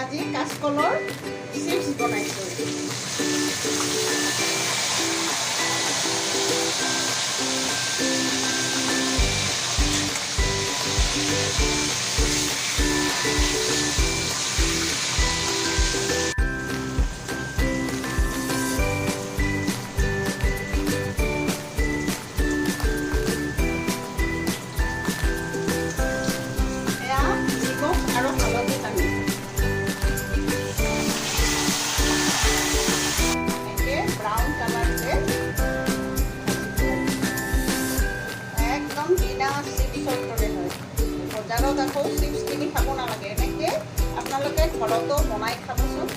আজি কাঁচকলৰ চিপছ বনাইছোঁ। আৰু হালধি পানী এনেকৈ ব্ৰাউন কালাৰতে একদম কিনা চিপছৰ দৰে হয়। বজাৰত আকৌ চিপছ কিনি খাব নালাগে, এনেকৈ আপোনালোকে ঘৰতো বনাই খাবচোন।